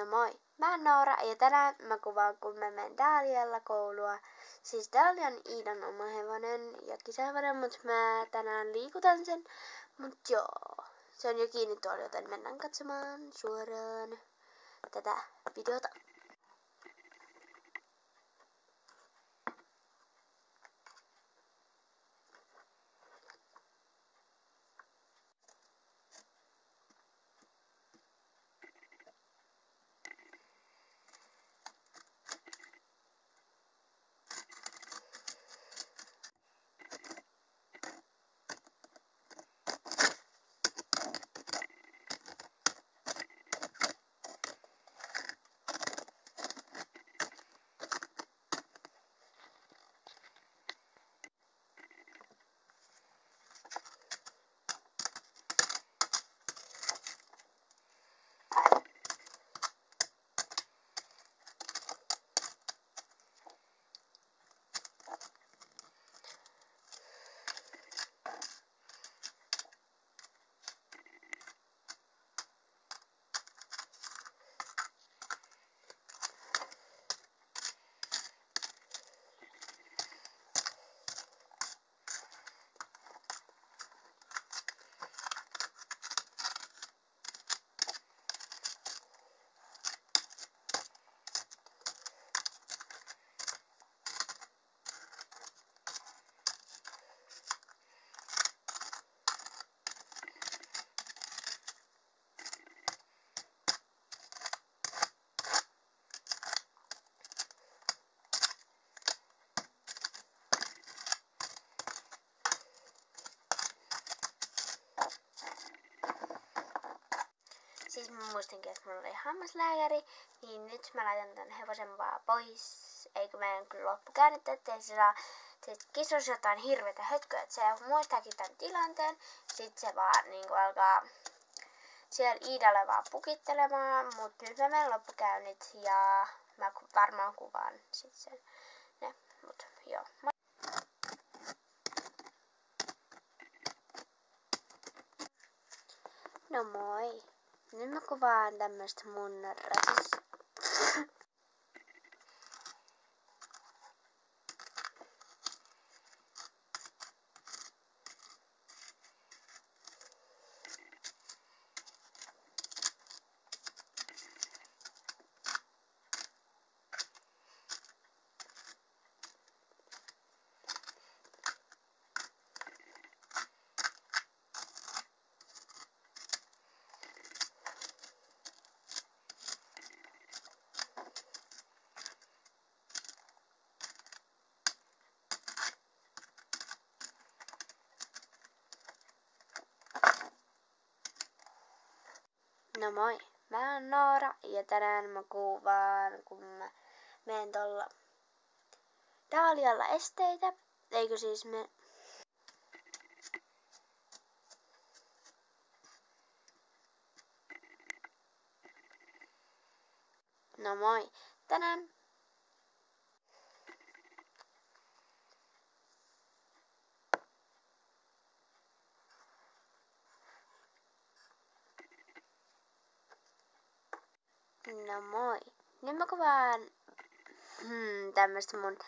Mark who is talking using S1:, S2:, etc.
S1: No moi, mä oon Noora ja tänään mä kuvaan kun mä menen Dalialla koulua. Siis Dalia on Iidan oma hevonen ja kisahevonen, mut mä tänään liikutan sen. Mut joo, se on jo kiinni tuolla, joten mennään katsomaan suoraan tätä videota. Siis mä muistinkin, että mulla oli hammaslääkäri, niin nyt mä laitan tän hevosen vaan pois. Eikö meidän kyllä loppukäännettä, ettei se saa kisossa jotain hirveätä hötköä, että se muistaakin tämän tilanteen. Sitten se vaan niinku alkaa siellä Iidalle vaan pukittelemaan, mut nyt mä menen loppukäynnit ja mä varmaan kuvaan sit sen. Ne, mut joo. No moi. Nyt mä kuvaan tämmöstä mun rasista. No moi, mä oon Noora ja tänään mä kuvaan, kun mä menen tuolla Dalialla esteitä. Eikö siis me... No moi, tänään... No moi, nyt mä kuvaan tämmöstä mun